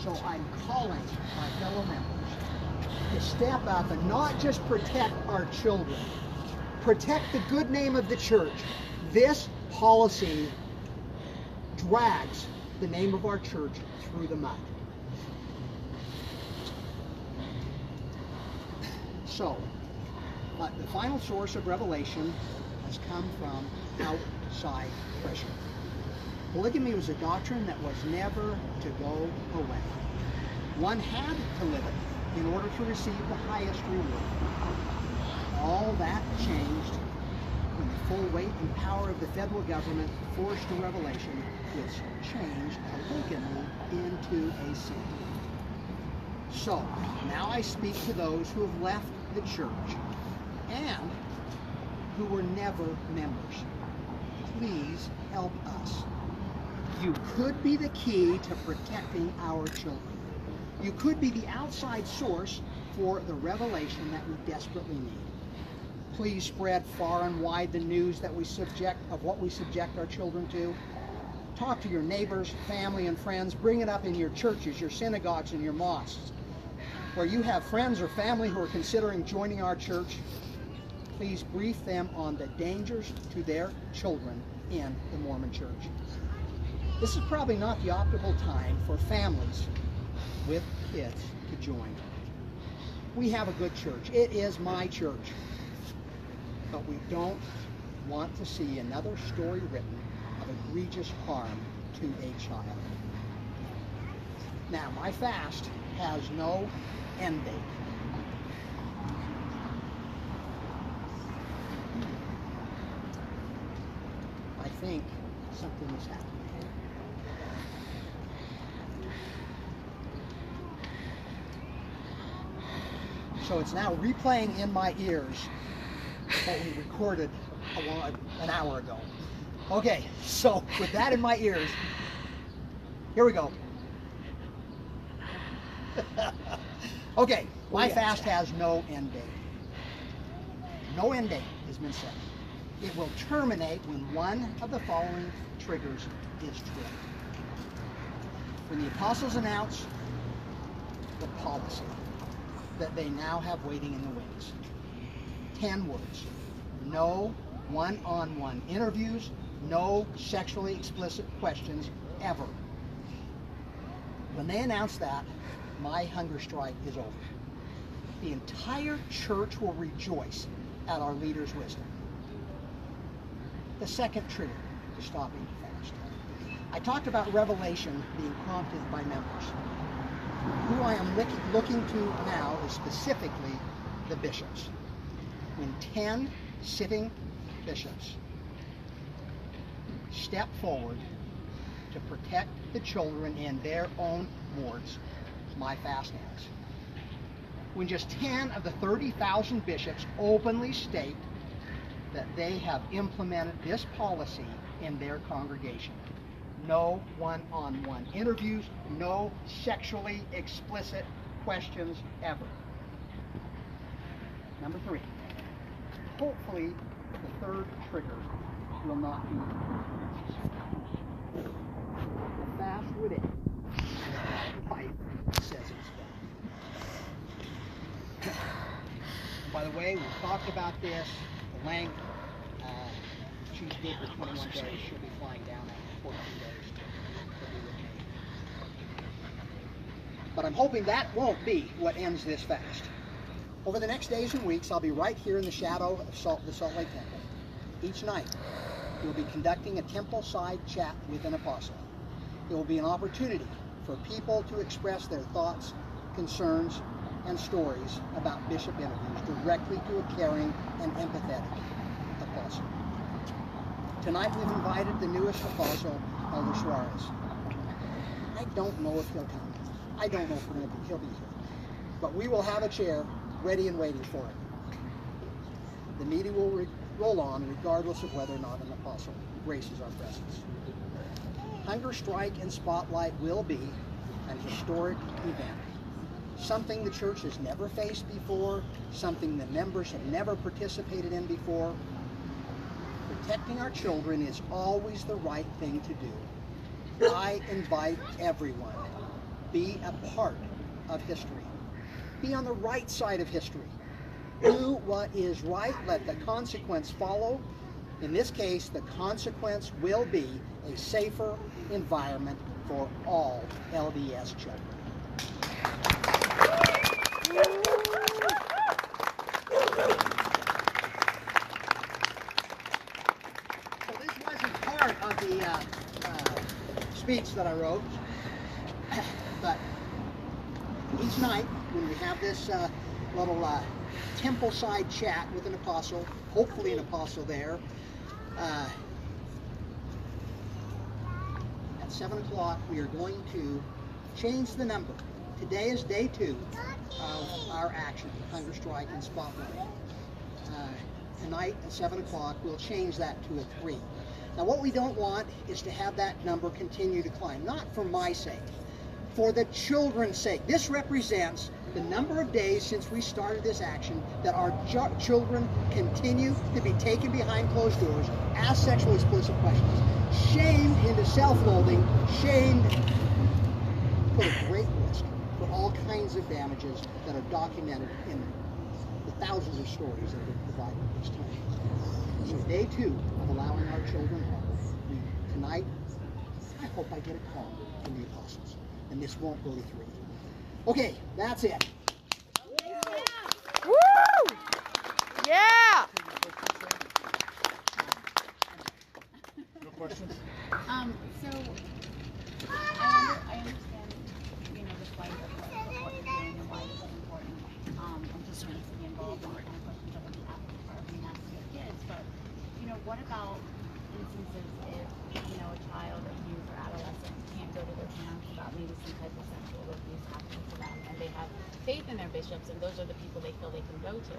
So I'm calling my fellow members to step up and not just protect our children, protect the good name of the church. This policy drags the name of our church through the mud. So, the final source of revelation has come from outside pressure. Polygamy was a doctrine that was never to go away. One had to live it in order to receive the highest reward. All that changed when the full weight and power of the federal government forced a revelation which changed polygamy into a sin. So, now I speak to those who have left the church and who were never members. Please help us. You could be the key to protecting our children. You could be the outside source for the revelation that we desperately need. Please spread far and wide the news that what we subject our children to. Talk to your neighbors, family, and friends. Bring it up in your churches, your synagogues, and your mosques. Where you have friends or family who are considering joining our church, please brief them on the dangers to their children in the Mormon church. This is probably not the optimal time for families with kids to join. We have a good church. It is my church. But we don't want to see another story written of egregious harm to a child. Now, my fast has no end date. I think something is happening. So it's now replaying in my ears what we recorded an hour ago. Okay, so with that in my ears, here we go. Okay, my fast has no end date. No end date has been set. It will terminate when one of the following triggers is triggered. When the apostles announce the policy that they now have waiting in the wings. 10 words. No one-on-one interviews, no sexually explicit questions ever. When they announce that, my hunger strike is over. The entire church will rejoice at our leader's wisdom. The second trigger to stopping the fast. I talked about revelation being prompted by members. Who I am looking to now is specifically the bishops. When 10 sitting bishops step forward to protect the children in their own wards, my fast ends. When just 10 of the 30,000 bishops openly state that they have implemented this policy in their congregation. No one-on-one interviews, no sexually explicit questions ever. Number 3. Hopefully, the third trigger will not be the fast would end. The pipe says it's done. By the way, we talked about this. The length. She's dead for 21 days. She'll be flying down after 14 days to be with me. But I'm hoping that won't be what ends this fast. Over the next days and weeks, I'll be right here in the shadow of the Salt Lake Temple. Each night, we'll be conducting a temple-side chat with an apostle. It will be an opportunity for people to express their thoughts, concerns, and stories about bishop interviews directly to a caring and empathetic apostle. Tonight we've invited the newest apostle, Elder Suarez. I don't know if he'll come. I don't know if he'll be here. But we will have a chair ready and waiting for him. The meeting will roll on regardless of whether or not an apostle graces our presence. Hunger Strike and Spotlight will be an historic event. Something the church has never faced before, something the members have never participated in before. Protecting our children is always the right thing to do. I invite everyone Be a part of history. Be on the right side of history. Do what is right. Let the consequence follow. In this case, the consequence will be a safer environment for all LDS children. So this wasn't part of the speech that I wrote, but each night when we have this little temple side chat with an apostle, hopefully an apostle there, at 7 o'clock we are going to change the number. Today is day 2 of our action, hunger strike and spotlight. Tonight at 7 o'clock we'll change that to a 3. Now what we don't want is to have that number continue to climb, not for my sake, for the children's sake. This represents the number of days since we started this action that our children continue to be taken behind closed doors, asked sexually explicit questions, shamed into self-loathing, shamed, put at great risk for all kinds of damages that are documented in the thousands of stories that have been provided at this time. So day 2 of allowing our children home. Tonight, I hope I get a call from the apostles, and this won't go to 3. Okay, that's it. Yeah. Woo! Yeah! No questions? So I understand, you know, the plight of what you're doing and why this is important. And just wanting to be involved in the kind of questions that would are being asked to your kids. But, you know, what about instances if, you know, a child or youth or adolescent can't go to their parents about maybe some type of sexual abuse happening to them, and they have faith in their bishops, and those are the people they feel they can go to.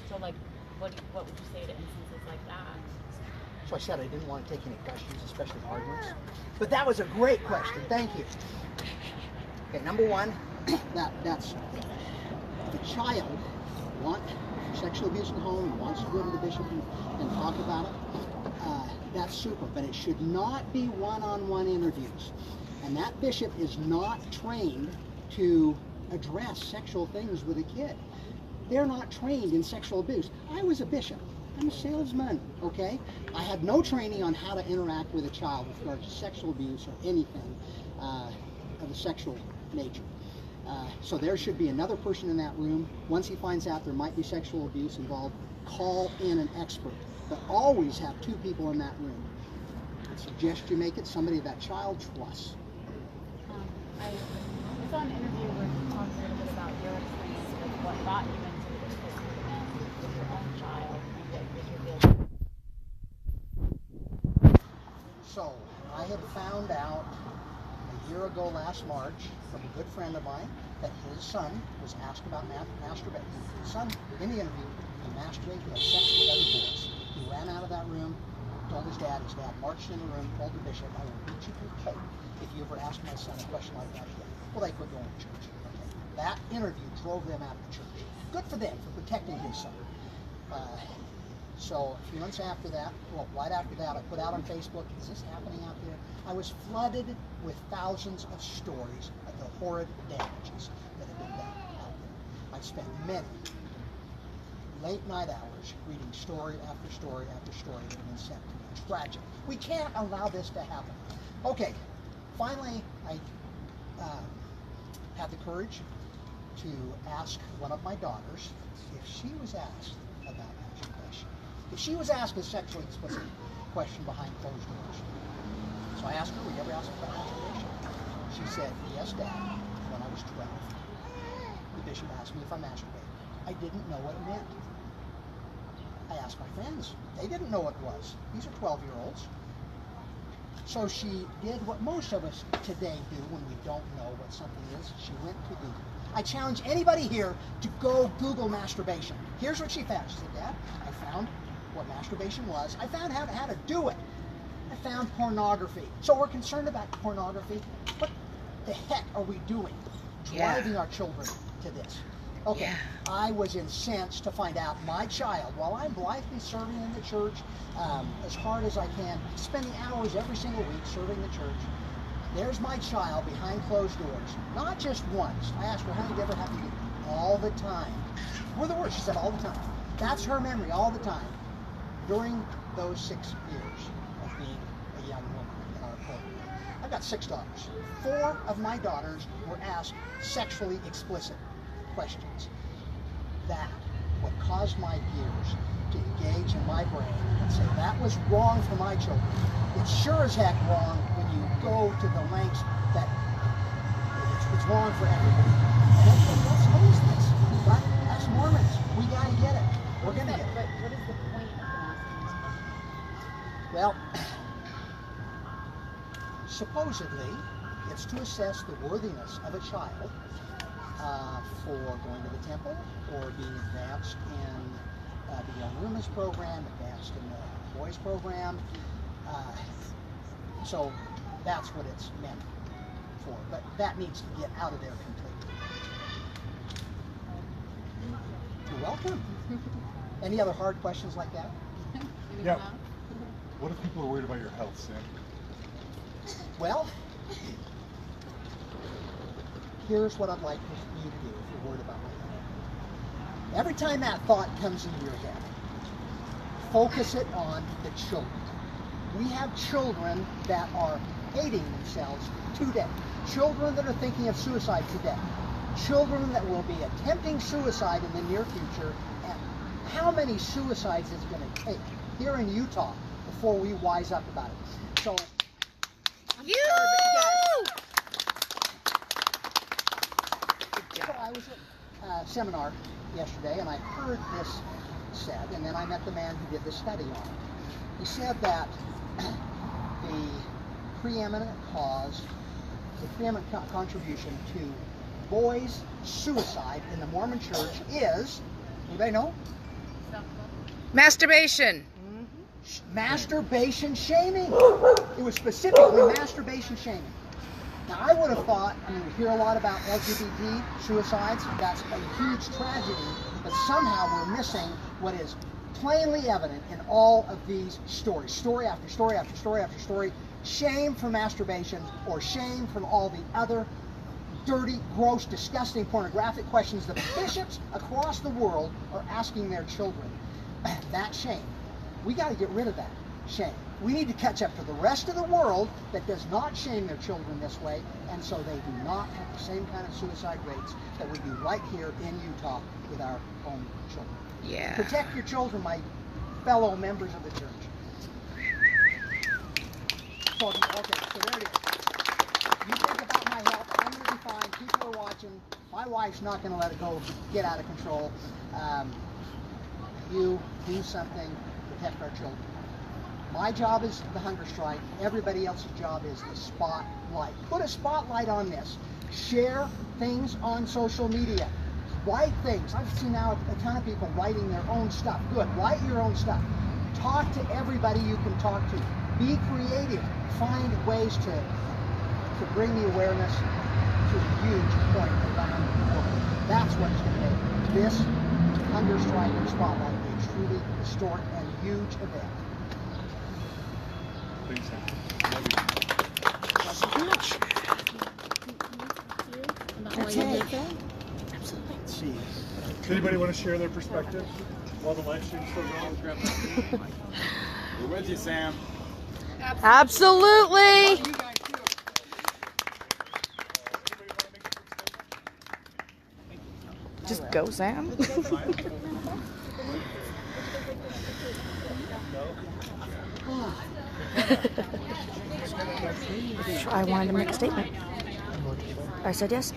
So, like, what would you say to instances like that? So I said I didn't want to take any questions, especially hard ones. But that was a great question. Thank you. Okay, number 1, that's if a child wants sexual abuse in the home and wants to go to the bishop and talk about it, that's super. But it should not be one-on-one interviews. And that bishop is not trained to address sexual things with a kid. They're not trained in sexual abuse. I was a bishop. I'm a salesman, okay? I had no training on how to interact with a child with regard to sexual abuse or anything of a sexual nature. So there should be another person in that room. Once he finds out there might be sexual abuse involved, call in an expert. But always have 2 people in that room. I suggest you make it somebody that child trusts. I saw an interview where you talked a little bit about your experience with what got you into this movement with your own child and what was revealed. So I had found out a year ago last March from a good friend of mine that his son was asked about masturbating. His son, in the interview, he masturbated, he had sex with other boys. He ran out of that room, told his dad marched in the room, told the bishop, I will beat you to the pulp if you ever ask my son a question like that again. Well, they quit going to church. Okay. That interview drove them out of the church. Good for them for protecting his son. So a few months after that, well, right after that, I put out on Facebook, is this happening out there? I was flooded with thousands of stories of the horrid damages that have been done out there. I spent many late night hours reading story after story after story that have been sent to me. It's tragic. We can't allow this to happen. Okay, finally I had the courage to ask one of my daughters if she was asked about masturbation. If she was asked a sexually explicit question behind closed doors. So I asked her, were you ever asked about masturbation? She said, yes, Dad, when I was 12. The bishop asked me if I masturbated. I didn't know what it meant. I asked my friends. They didn't know what it was. These are 12-year-olds. So she did what most of us today do when we don't know what something is. She went to Google. I challenge anybody here to go Google masturbation. Here's what she found. She said, Dad, I found what masturbation was. I found how to do it. I found pornography. So we're concerned about pornography. What the heck are we doing? Driving our children to this. Okay, yeah. I was incensed to find out my child, while I'm blithely serving in the church as hard as I can, spending hours every single week serving the church, There's my child behind closed doors. Not just once. I asked her, honey, did you ever have to get all the time? Were the words, she said all the time. That's her memory all the time during those 6 years of being a young woman in our program. I've got 6 daughters. 4 of my daughters were asked sexually explicit questions. That what caused my gears to engage in my brain and say that was wrong for my children. It's sure as heck wrong when you go to the lengths that it's wrong for everybody. And let's lose this. But as Mormons, we gotta get it. We're gonna get it. But what is the point of asking these questions? Well, supposedly, it's to assess the worthiness of a child for going to the temple or being advanced in the Young Women's Program, advanced in the Boys Program. So that's what it's meant for. But that needs to get out of there completely. You're welcome. Any other hard questions like that? Yeah. What if people are worried about your health, Sam? Well, here's what I'd like you to do if you're worried about my health. Every time that thought comes into your head, focus it on the children. We have children that are hating themselves today. Children that are thinking of suicide today. Children that will be attempting suicide in the near future. And how many suicides is it going to take here in Utah before we wise up about it? So, So I was at a seminar yesterday and I heard this said, and then I met the man who did the study on it. He said that the preeminent cause, the preeminent contribution to boys' suicide in the Mormon Church is, anybody know? Masturbation. Masturbation shaming. It was specifically masturbation shaming. Now I would have thought, I mean, we hear a lot about LGBT suicides, that's a huge tragedy, but somehow we're missing what is plainly evident in all of these stories. Story after story after story after story. Shame for masturbation or shame from all the other dirty, gross, disgusting, pornographic questions that bishops across the world are asking their children. That shame. We got to get rid of that shame. We need to catch up to the rest of the world that does not shame their children this way, and so they do not have the same kind of suicide rates that we do right here in Utah with our own children. Yeah. Protect your children, my fellow members of the church. So, okay, so there it is. You think about my health, I'm going to be fine. People are watching. My wife's not going to let it go get out of control. You do something, protect our children. My job is the hunger strike. Everybody else's job is the spotlight. Put a spotlight on this. Share things on social media. Write things. I've seen now a ton of people writing their own stuff. Good. Write your own stuff. Talk to everybody you can talk to. Be creative. Find ways to bring the awareness to a huge point around the world. That's what's going to make this hunger strike and spotlight a truly historic and huge event. Thanks, Sam. Love you. That's it. Absolutely. Let's see. Does anybody want to share their perspective while the live stream's still going? We're with you, Sam. Absolutely. You guys too. Just go, Sam. I wanted to make a statement. I said yes.